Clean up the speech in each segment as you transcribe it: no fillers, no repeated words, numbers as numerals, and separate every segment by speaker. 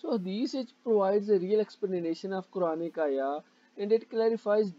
Speaker 1: So hadith it provides a real explanation of Quranic ayah and it clarifies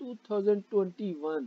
Speaker 1: 2021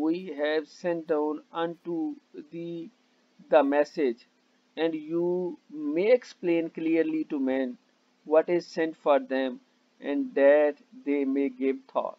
Speaker 1: We have sent down unto thee the message, and you may explain clearly to men what is sent for them, and that they may give thought.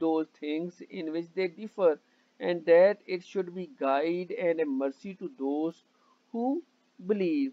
Speaker 1: those things in which they differ, and that it should be guide and a mercy to those who believe.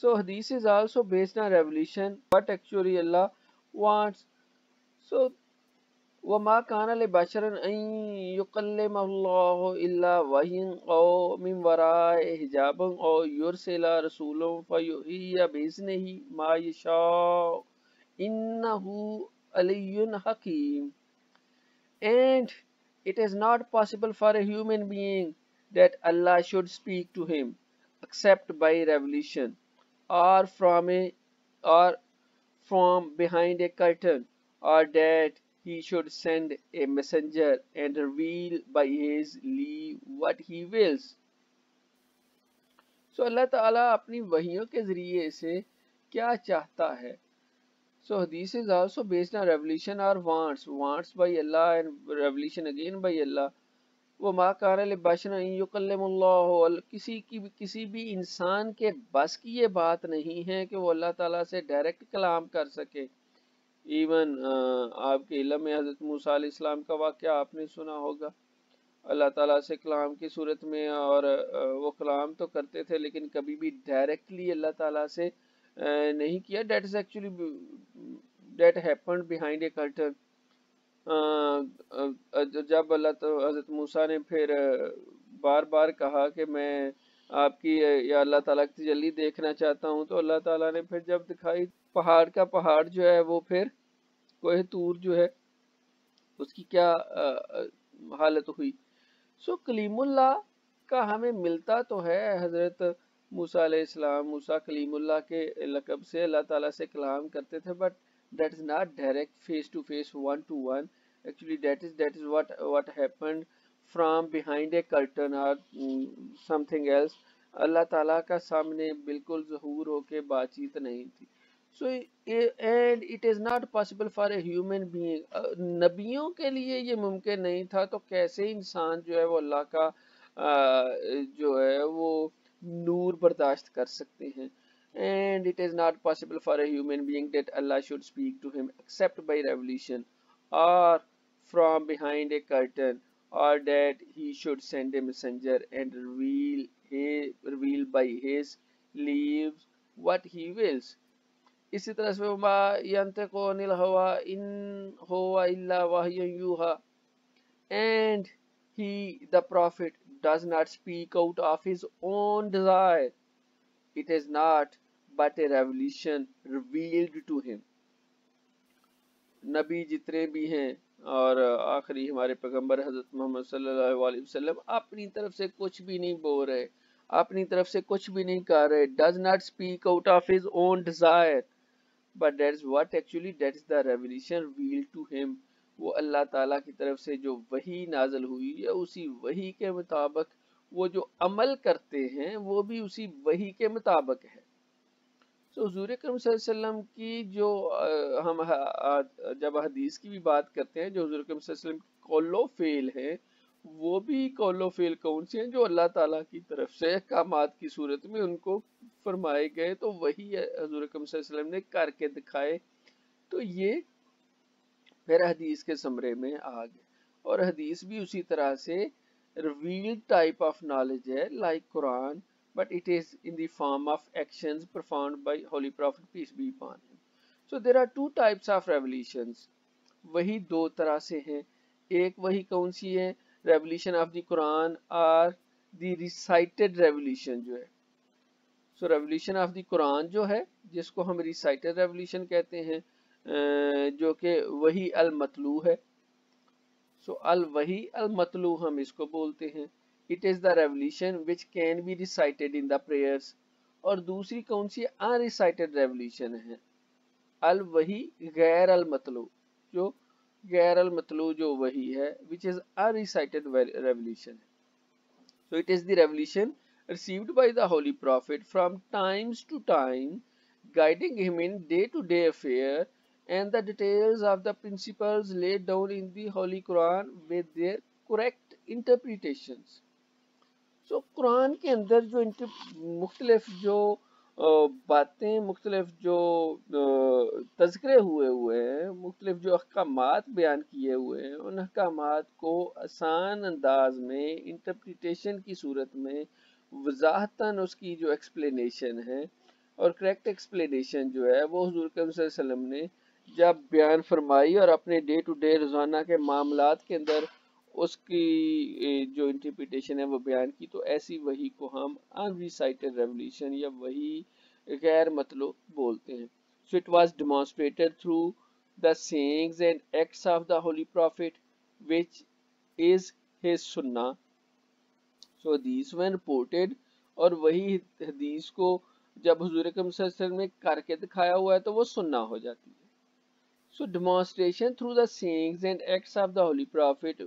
Speaker 1: So hadith is also based on revelation, what actually Allah wants. So وما كان لبشر أن يكلمه الله إلا وحي أو من وراء حجاب أو يرسل رسولا فيوحي بإذنه ما يشاء إنه علي حكيم. And it is not possible for a human being that Allah should speak to him except by revelation, or or from behind a curtain, or that he should send a messenger and reveal by his leave what he wills. So اللہ تعالیٰ اپنی وحیوں کے ذریعے سے کیا چاہتا ہے. So hadith is also based on revelation or wants by Allah and revelation again by Allah. وَمَا كَانَ لِبَشَرٍ أَن يُكَلِّمَهُ اللَّهُ. کسی بھی انسان کے بس کی یہ بات نہیں ہے کہ وہ اللہ تعالیٰ سے ڈائریکٹ کلام کر سکے. ایون آپ کے علم میں حضرت موسیٰ علیہ السلام کا واقعہ آپ نے سنا ہوگا. اللہ تعالیٰ سے کلام کی صورت میں، اور وہ کلام تو کرتے تھے لیکن کبھی بھی ڈائریکٹلی اللہ تعالیٰ سے نہیں کیا. That is actually that happened behind a curtain. جب حضرت موسیٰ نے پھر بار بار کہا کہ میں آپ کی یا اللہ تعالیٰ کی تجلی دیکھنا چاہتا ہوں، تو اللہ تعالیٰ نے پھر جب دکھائی، پہاڑ جو ہے وہ پھر کوہ طور جو ہے اس کی کیا حالت ہوئی. سو کلیم اللہ کا ہمیں ملتا تو ہے حضرت موسیٰ علیہ السلام. موسیٰ کلیم اللہ کے لقب سے اللہ تعالیٰ سے کلام کرتے تھے، but that is not direct face to face, one to one. Actually that is what happened from behind a curtain or something else. اللہ تعالیٰ کا سامنے بالکل ظہور ہو کے بات چیت نہیں تھی. So and it is not possible for a human being. نبیوں کے لیے یہ ممکن نہیں تھا، تو کیسے انسان جو ہے وہ اللہ کا جو ہے وہ نور برداشت کر سکتے ہیں. And it is not possible for a human being that Allah should speak to him except by revelation, or from behind a curtain, or that he should send a messenger and reveal by his leaves what he wills. اسی طرح سے وما ينطق عن الهوى إن هو إلا وحي يوحى. And he, the prophet, does not speak out of his own desire. It is not but a revelation revealed to him. نبی جتنے بھی ہیں اور آخری ہمارے پیغمبر حضرت محمد صلی اللہ علیہ وسلم اپنی طرف سے کچھ بھی نہیں بول رہے، اپنی طرف سے کچھ بھی نہیں کر رہے. does not speak out of his own desire, but that is what actually that is the revelation revealed to him. وہ اللہ تعالیٰ کی طرف سے جو وحی نازل ہوئی ہے، اسی وحی کے مطابق وہ جو عمل کرتے ہیں وہ بھی اسی وحی کے مطابق ہے. تو حضور اکرم صلی اللہ علیہ وسلم کی جو ہم جب حدیث کی بھی بات کرتے ہیں، جو حضور اکرم صلی اللہ علیہ وسلم قول و فعل ہیں، وہ بھی قول و فعل کون سے ہیں؟ جو اللہ تعالیٰ کی طرف سے احکامات کی صورت میں ان کو فرمائے گئے، تو وہی حضور اکرم صلی اللہ علیہ وسلم نے کر کے دکھائے. تو یہ پھر حدیث کے سمرے میں آ گئے. اور حدیث بھی اسی طرح سے revealed type of knowledge ہے like Quran, but it is in the form of actions performed by Holy Prophet, peace be upon him. So there are two types of revelations. وہی دو طرح سے ہیں. ایک وہی کون سی ہے؟ revelation of the Quran or the recited revelation جو ہے. So revelation of the Quran جو ہے، جس کو ہم recited revelation کہتے ہیں، جو کہ وہی المتلو ہے. So al-wahi al-matlu ہم اس کو بولتے ہیں. It is the revelation which can be recited in the prayers. اور دوسری کون سی unrecited revelation ہے؟ al-wahi غیر المتلو، جو غیر المتلو جو وہی ہے which is unrecited revelation. So it is the revelation received by the Holy Prophet from times to time, guiding him in day-to-day affair, and the details of the principles laid down in the Holy Quran with their correct interpretations. So قرآن کے اندر جو مختلف جو باتیں، مختلف جو تذکرے ہوئے ہیں، مختلف جو احکامات بیان کیے ہوئے ہیں، ان احکامات کو آسان انداز میں انٹرپریٹیشن کی صورت میں وضاحتاً اس کی جو ایکسپلینیشن ہے اور کریکٹ ایکسپلینیشن جو ہے وہ حضور صلی اللہ علیہ وسلم نے جب بیان فرمائی اور اپنے ڈے ٹو ڈے روزانہ کے معاملات کے اندر اس کی جو انٹرپریٹیشن ہے وہ بیان کی، تو ایسی وحی کو ہم ان ریسائٹڈ ریولیشن یا وحی غیر مطلوب بولتے ہیں. So it was demonstrated through the sayings and acts of the Holy Prophet, which is his Sunnah. So حدیث when reported، اور وہی حدیث کو جب حضور اکرم صلی اللہ علیہ وسلم نے کر کے دکھایا ہوا ہے تو وہ سننا ہو جاتی ہے. So demonstration through the sayings and acts of the Holy Prophet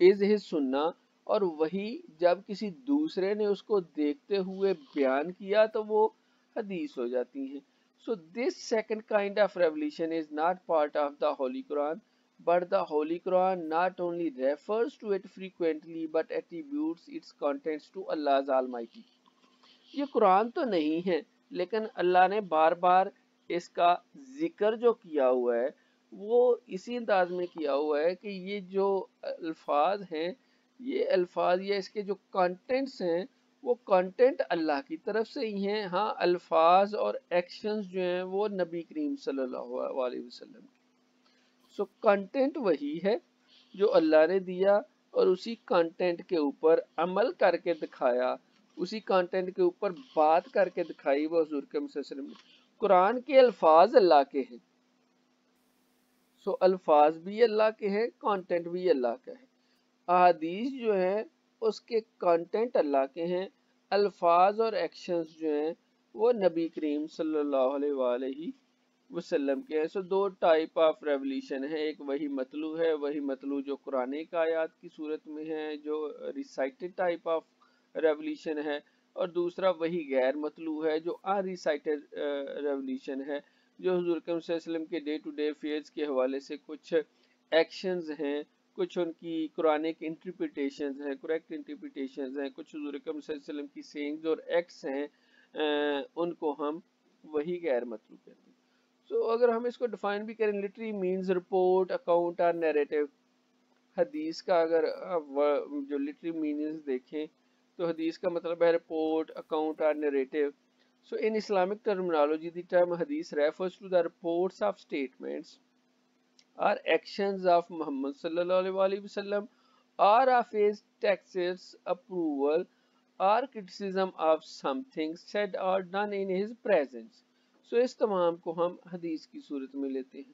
Speaker 1: is his Sunnah، اور وہی جب کسی دوسرے نے اس کو دیکھتے ہوئے بیان کیا تو وہ حدیث ہو جاتی ہیں. So this second kind of revelation is not part of the Holy Quran, but the Holy Quran not only refers to it frequently but attributes its contents to Allah's Almighty. یہ قرآن تو نہیں ہے لیکن اللہ نے بار بار اس کا ذکر جو کیا ہوا ہے وہ اسی انداز میں کیا ہوا ہے کہ یہ جو الفاظ ہیں، یہ الفاظ یا اس کے جو کانٹینٹس ہیں وہ کانٹینٹ اللہ کی طرف سے ہی ہیں. ہاں الفاظ اور ایکشنز جو ہیں وہ نبی کریم صلی اللہ علیہ وسلم کی. سو کانٹینٹ وہی ہے جو اللہ نے دیا اور اسی کانٹینٹ کے اوپر عمل کر کے دکھایا، اسی کانٹینٹ کے اوپر بات کر کے دکھائی وہ حضور صلی اللہ علیہ وسلم نے. قرآن کے الفاظ اللہ کے ہیں، سو الفاظ بھی اللہ کے ہیں، کانٹینٹ بھی اللہ کا ہے. احادیث جو ہیں اس کے کانٹینٹ اللہ کے ہیں، الفاظ اور ایکشنز جو ہیں وہ نبی کریم صلی اللہ علیہ وآلہ وسلم کے ہیں. سو دو ٹائپ آف ریولیشن ہے، ایک وہی مطلوع ہے، وہی مطلوع جو قرآن کا آیات کی صورت میں ہے جو ریسائٹڈ ٹائپ آف ریولیشن ہے، اور دوسرا وہی غیر مطلوع ہے جو ان ریسائٹڈ ریولیشن ہے، جو حضور صلی اللہ علیہ وسلم کے ڈے ٹو ڈے افیئرز کے حوالے سے کچھ ایکشنز ہیں، کچھ ان کی قرآنک انٹرپریٹیشنز ہیں، کریکٹ انٹرپریٹیشنز ہیں، کچھ حضور اکرم صلی اللہ علیہ وسلم کی سینگز اور ایکٹس ہیں، ان کو ہم وہی غیر مطلوب کہتے ہیں. سو اگر ہم اس کو ڈیفائن بھی کریں، لٹری مینز رپورٹ، اکاؤنٹ اور نیریٹو. حدیث کا اگر جو لٹری میننگز دیکھیں تو حدیث کا مطلب ہے رپورٹ، اکاؤنٹ اور narrative. So in Islamic terminology, the term hadith refers to the reports of statements or actions of Muhammad sallallahu alaihi wasallam or of his texts, approval or criticism of something said or done in his presence. So اس تمام کو ہم حدیث کی صورت میں لیتے ہیں.